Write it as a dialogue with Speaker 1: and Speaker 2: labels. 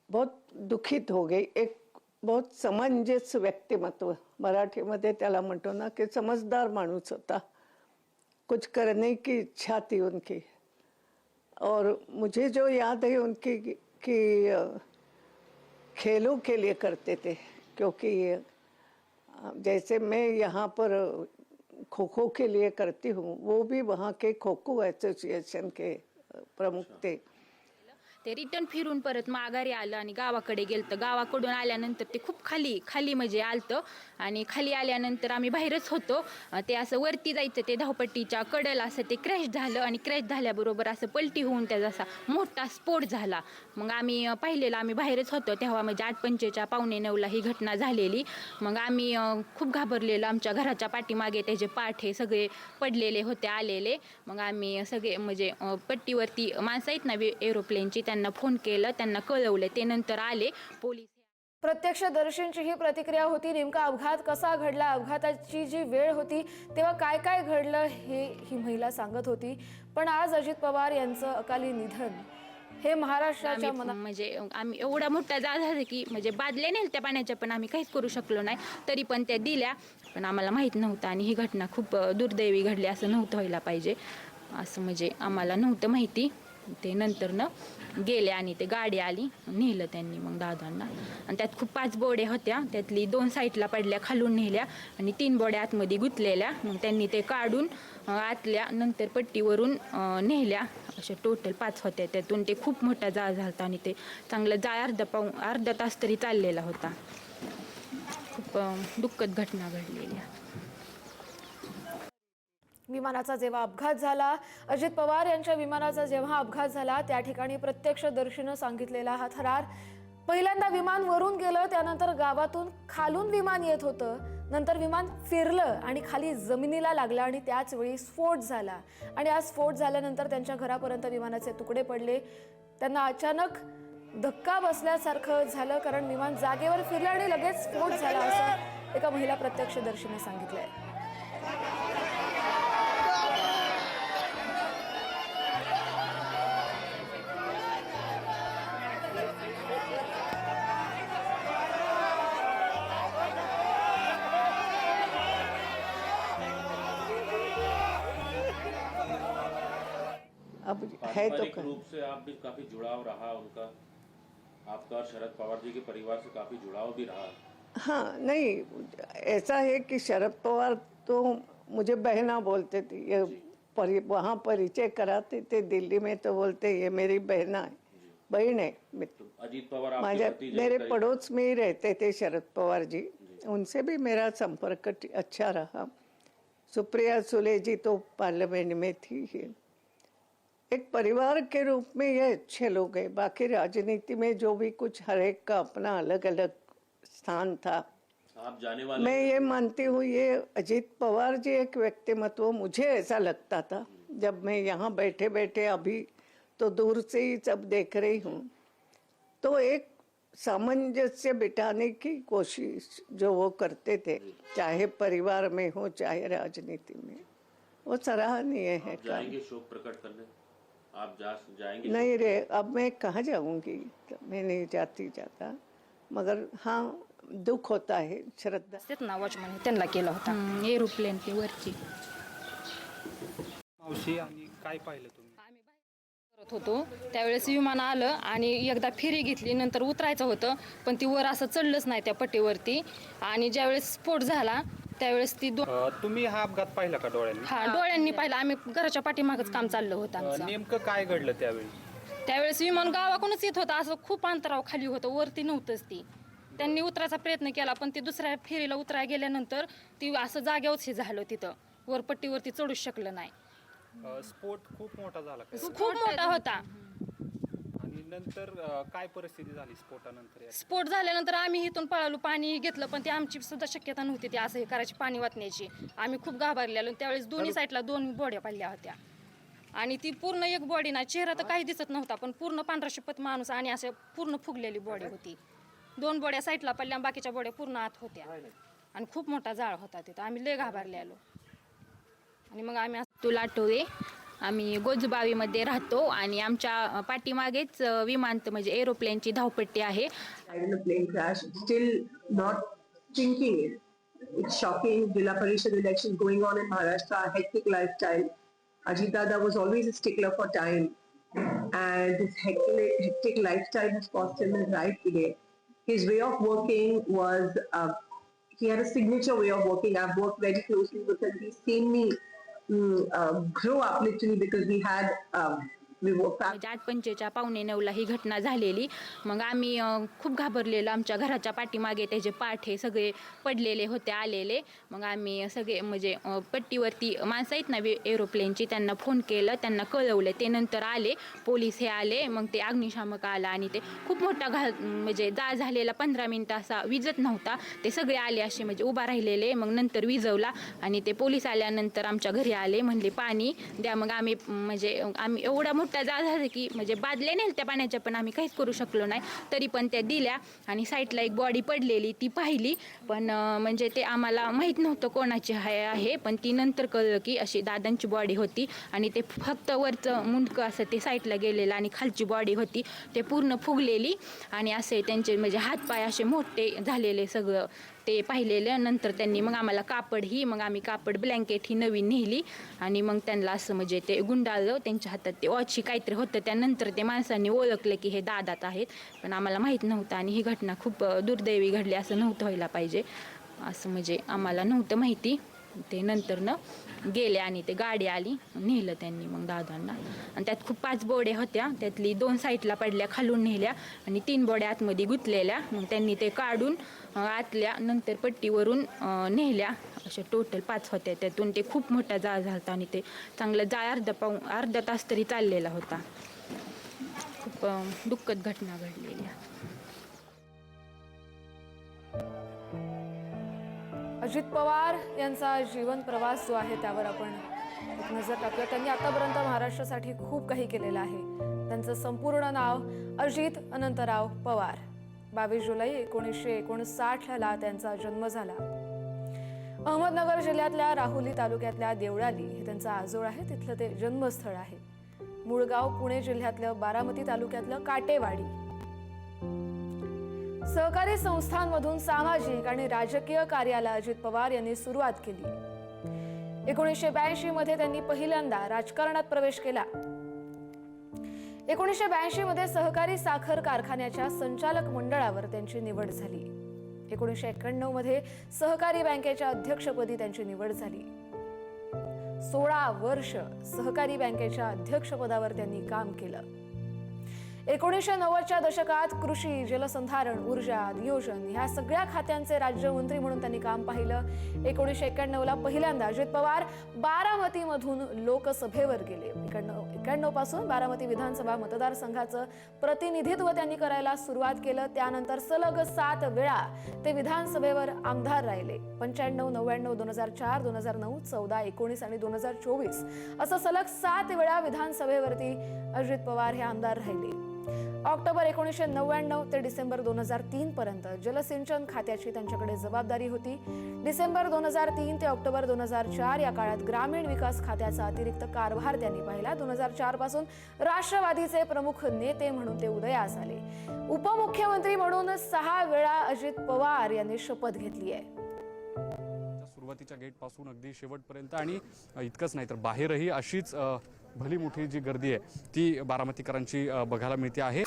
Speaker 1: बहुत दुखित हो गई। एक बहुत समंजस व्यक्तिमत्व, मराठीमध्ये त्याला म्हणतो ना की समजदार माणूस होता, कुछ करने की इच्छा थी उनकी। और मुझे जो याद है उनकी कि खेलों के लिए करते थे, क्योंकि जैसे मैं यहाँ पर खो खो के लिए करती हूँ, वो भी वहाँ के खो खो एसोसिएशन के प्रमुख थे।
Speaker 2: ते रिटर्न फिरून परत माघारी आलं आणि गावाकडे गेलतं। गावाकडून आल्यानंतर ते खूप खाली म्हणजे आलतं आणि खाली आल्यानंतर आम्ही बाहेरच होतो। ते असं वरती जायचं, ते धावपट्टीच्या कडेला असं ते क्रॅश झालं आणि क्रॅश झाल्याबरोबर असं पलटी होऊन त्याचा असा मोठा स्फोट झाला। मग आम्ही पाहिलेलं, आम्ही बाहेरच होतो तेव्हा, म्हणजे 8:45 पावणे 9ला ही घटना झालेली। मग आम्ही खूप घाबरलेलो, आमच्या घराच्या पाठीमागे त्याचे पाठे सगळे पडलेले होते आलेले। मग आम्ही सगळे म्हणजे पट्टीवरती माणसं आहेत ना एरोप्लेनची, त्यांना फोन केलं, त्यांना कळवलं, ते नंतर आले पोलीस।
Speaker 3: प्रत्यक्षदर्शींची ही प्रतिक्रिया होती। नेमका अपघात कसा घडला, अपघाताची जी वेळ होती तेव्हा काय काय घडलं हे ही महिला सांगत होती। पण आज अजित पवार यांचं अकाली निधन हे महाराष्ट्राच्या मनात,
Speaker 2: म्हणजे आम्ही एवढा मोठा झाला की म्हणजे बादल्या नेल त्या पाण्याच्या, पण आम्ही काहीच करू शकलो नाही। तरी पण त्या दिल्या, पण आम्हाला माहीत नव्हतं आणि ही घटना खूप दुर्दैवी घडली, असं नव्हतं व्हायला पाहिजे, असं म्हणजे आम्हाला नव्हतं माहिती। ते नंतर न गेले आणि ते गाडी आली, नेलं त्यांनी मग दादांना। आणि त्यात खूप 5 बोड्या होत्या, त्यातली 2 साईडला पडल्या, खालून नेल्या आणि 3 बोड्या आतमध्ये गुंतलेल्या। मग त्यांनी ते काढून आतल्या नंतर पट्टीवरून नेल्या, अशा टोटल 5 होत्या। त्यातून ते खूप मोठा जाळ झाला आणि ते चांगलं जाळ अर्धा तास तरी चाललेला होता। खूप दुःखद घटना घडलेली आहे।
Speaker 3: विमानाचा जेव्हा अपघात झाला, अजित पवार यांच्या विमानाचा जेव्हा अपघात झाला त्या ठिकाणी प्रत्यक्षदर्शीनं सांगितलेला हा थरार, पहिल्यांदा विमान वरून गेलं, त्यानंतर गावातून खालून विमान येत होतं, नंतर विमान फिरलं आणि खाली जमिनीला लागलं आणि त्याच वेळी स्फोट झाला। आणि आज स्फोट झाल्यानंतर त्यांच्या घरापर्यंत विमानाचे तुकडे पडले। त्यांना अचानक धक्का बसल्यासारखं झालं, कारण विमान जागेवर फिरलं आणि लगेच स्फोट झाला, असं एका महिला प्रत्यक्षदर्शीनं सांगितलंय।
Speaker 1: अब है तो
Speaker 4: पारिवारिक रूप से आप भी काफी जुड़ाव रहा उनका, आपका और शरद पवार जी के परिवार से काफी जुड़ाव भी रहा।
Speaker 1: हाँ, नहीं, ऐसा है कि शरद पवार तो मुझे बहना बोलते थे। ये वहाँ परिचय कराते थे दिल्ली में, तो बोलते ये मेरी बहना है, बहन है।
Speaker 4: अजीत पवार आपके
Speaker 1: माझ्या
Speaker 4: भतीजे
Speaker 1: मेरे पड़ोस में ही रहते थे शरद पवार जी, उनसे भी मेरा संपर्क अच्छा रहा। सुप्रिया सुले जी तो पार्लियामेंट में थी ही। एक परिवार के रूप में ये अच्छे लोग हैं। बाकी राजनीति में जो भी कुछ, हर एक का अपना अलग अलग स्थान था।
Speaker 4: आप जाने वाले
Speaker 1: मैं ये मानती हूँ, ये अजीत पवार जी एक व्यक्तिमत्व, मुझे ऐसा लगता था जब मैं यहाँ बैठे बैठे अभी तो दूर से ही सब देख रही हूँ, तो एक सामंजस्य बिठाने की कोशिश जो वो करते थे, चाहे परिवार में हो चाहे राजनीति में, वो सराहनीय है।
Speaker 4: आप जाएंगे शोक प्रकट करने, आप जाएंगे?
Speaker 1: नहीं रे, अब मैं कहाँ जाऊंगी, मैं नहीं जाती ज़्यादा, मगर हाँ दुख होता है। श्रद्धा
Speaker 2: तेच ना, वॉचमन त्यांना केला होता एरोप्लेन ते वरची।
Speaker 5: मावशी, आणि काय पाहिलं तुम्ही?
Speaker 6: आम्ही बाहेर करत होतो त्यावेळेस विमान आलं आणि एकदा फेरी घेतली, नंतर उतरायचं होतं पण ती वर असं चढलंच नाही त्या पट्टीवरती। आणि ज्यावेळेस स्फोट झाला त्यावेळेस ती
Speaker 5: तुम्ही हा अपघात पाहिला का डोळ्यांनी?
Speaker 6: हा, डोळ्यांनी पाहिलं। आम्ही घराच्या पाठीमागच काम चाललं होतं आमचं।
Speaker 5: नेमकं काय घडलं त्यावेळी?
Speaker 6: त्यावेळेस विमान गावाकडूनच येत होतं, असं खूप अंतरावर खाली होतं, वरती नव्हतंच ती। त्यांनी उतरायचा प्रयत्न केला पण ती दुसऱ्या फेरीला उतरायला गेल्यानंतर ती असं जागेवरच हे झालं, तिथं वर पट्टीवरती चढूच शकलं नाही।
Speaker 5: स्फोट खूप मोठा झाला का?
Speaker 6: खूप मोठा होता।
Speaker 5: आणि नंतर काय परिस्थिती झाली स्फोटानंतर?
Speaker 6: स्फोट झाल्यानंतर आम्ही इथून पळालो, पाणी घेतलं, पण ती आमची सुद्धा शक्यता नव्हती ती असं हे करायची, पाणी वाचण्याची। आम्ही खूप घाबरलेलो। त्यावेळेस दोन्ही साईडला 2 बॉड्या पडल्या होत्या आणि ती पूर्ण एक बॉडी ना, चेहरा तर काही दिसत नव्हता पण पूर्ण पांढरा शिपत माणूस आणि असं पूर्ण फुगलेली बॉडी होती। 2 बॉड्या साईडला पडल्या, बाकीच्या बॉड्या पूर्ण आत होत्या आणि खूप मोठा जाळ होता तिथं। आम्ही लय घाबरलेलो आणि मग आम्ही
Speaker 2: तुला आठवते आम्ही गोजबावीमध्ये राहतो आणि आमच्या पाठीमागेच विमानतळ म्हणजे एरोप्लेनची धावपट्टी आहे.
Speaker 7: died in a plane crash, still not thinking it. It's shocking. Jilla Parishad elections going on in Maharashtra, hectic lifestyle. Ajit Dada was always a stickler for time, and his hectic lifestyle has cost him his life today. His way of working was, he had a signature way of working. I've worked very closely with him. He's seen me grow up literally because we had, we were
Speaker 2: म्हणजे 8:45 8:45 ही घटना झालेली. मग आम्ही खूप घाबरलेलो. आमच्या घराच्या पाठीमागे त्याचे पाठ हे सगळे पडलेले होते आलेले. मग आम्ही सगळे म्हणजे पट्टीवरती माणसं आहेत ना एरोप्लेनची, त्यांना फोन केलं, त्यांना कळवलं. ते नंतर आले, पोलीस हे आले, मग ते अग्निशामक आला आणि ते खूप मोठा म्हणजे जाळ झालेला 15 मिनिटं असा विजत नव्हता. ते सगळे आले असे म्हणजे उभा राहिलेले. मग नंतर विजवला आणि ते पोलीस आल्यानंतर आमच्या घरी आले, म्हणले पाणी द्या. मग आम्ही एवढा मोठा जाळ झाला की म्हणजे बादल्या नेल त्या पाण्याच्या, पण आम्ही काहीच करू शकलो नाही. तरी पण त्या दिल्या आणि साईडला एक बॉडी पडलेली ती पाहिली, पण म्हणजे ते आम्हाला माहीत नव्हतं कोणाची आहे. पण ती नंतर कळलं की अशी दादांची बॉडी होती आणि ते फक्त वरचं मुंडकं असं ते साईडला गेलेलं आणि खालची बॉडी होती ते पूर्ण फुगलेली आणि असे त्यांचे म्हणजे हातपाय असे मोठे झालेले सगळं ते पाहिलेलं. नंतर त्यांनी मग आम्हाला मग आम्ही कापड ब्लँकेट ही नवीन नेली आणि मग त्यांना असं म्हणजे ते गुंडाळलं. त्यांच्या हातात ते वॉची काहीतरी होतं. त्यानंतर ते माणसांनी ओळखलं की हे दादात आहेत, पण आम्हाला माहीत नव्हतं आणि ही घटना खूप दुर्दैवी घडली. असं नव्हतं व्हायला पाहिजे, असं म्हणजे आम्हाला नव्हतं माहिती. ते नंतरनं गेले आणि ते गाडी आली, नेलं त्यांनी मग दादांना. आणि त्यात खूप 5 बॉड्या होत्या, त्यातली 2 साईडला पडल्या, खालून नेल्या आणि 3 बॉड्या आतमध्ये गुंतलेल्या. मग त्यांनी ते काढून आतल्या नंतर पट्टीवरून नेल्या. अशा टोटल 5 होत्या. त्यातून ते खूप मोठा जाळ झाला आणि ते चांगलं जाळ अर्धा तास तरी चाललेला होता. खूप दुःखद घटना घडलेली.
Speaker 3: अजित पवार यांचा जीवन प्रवास जो आहे त्यावर आपण एक नजर टाकूया. त्यांनी आतापर्यंत महाराष्ट्रासाठी खूप काही केलेलं आहे. त्यांचं संपूर्ण नाव अजित अनंतराव पवार. 22 जुलै 1959 त्यांचा जन्म झाला. अहमदनगर जिल्ह्यातल्या राहुरी तालुक्यातल्या देवळाली हे त्यांचं आजोळ आहे, तिथलं ते जन्मस्थळ आहे. मूळ गाव पुणे जिल्ह्यातलं बारामती तालुक्यातलं काटेवाडी. सहकारी संस्थांमधून सामाजिक आणि राजकीय कार्याला अजित पवार यांनी सुरुवात केली. 1982 मध्ये त्यांनी पहिल्यांदा राजकारणात प्रवेश केला. 1982 मध्ये सहकारी साखर कारखान्याच्या संचालक मंडळावर त्यांची निवड झाली. 1991 मध्ये सहकारी बँकेच्या अध्यक्षपदी त्यांची निवड झाली. 16 वर्ष सहकारी बँकेच्या अध्यक्षपदावर त्यांनी काम केलं. 1990च्या दशकात कृषी, जलसंधारण, ऊर्जा, नियोजन ह्या सगळ्या खात्यांचे राज्यमंत्री म्हणून त्यांनी काम पाहिलं. 1991ला पहिल्यांदा अजित पवार बारामतीमधून लोकसभेवर गेले. 91 पासून बारामती विधानसभा मतदारसंघाचं प्रतिनिधित्व त्यांनी करायला सुरुवात केलं. त्यानंतर सलग 7 वेळा ते विधानसभेवर आमदार राहिले. 95, 99, 2004, 2009, 14, 19 आणि 2024 असं सलग 7 वेळा विधानसभेवरती अजित पवार हे आमदार राहिले. ऑक्टोबर 1999 ते डिसेंबर 2003 पर्यंत जलसिंचन खात्याची त्यांच्याकडे जबाबदारी होती. डिसेंबर 2003 ते ऑक्टोबर 2004 या काळात ग्रामीण विकास खात्याचा अतिरिक्त कारभार त्यांनी पाहिला. 2004 पासून राष्ट्रवादीचे प्रमुख नेते म्हणून ते उदयास आले. उपमुख्यमंत्री म्हणून 6 वेळा अजित पवार यांनी शपथ घेतली आहे.
Speaker 8: सुरुवातीच्या गेट पासून अगदी शेवटपर्यंत आणि इतकंच नाही तर बाहेरही अशीच भली मोठी जी गर्दी आहे ती बारामतीकरांची बघायला मिळते आहे.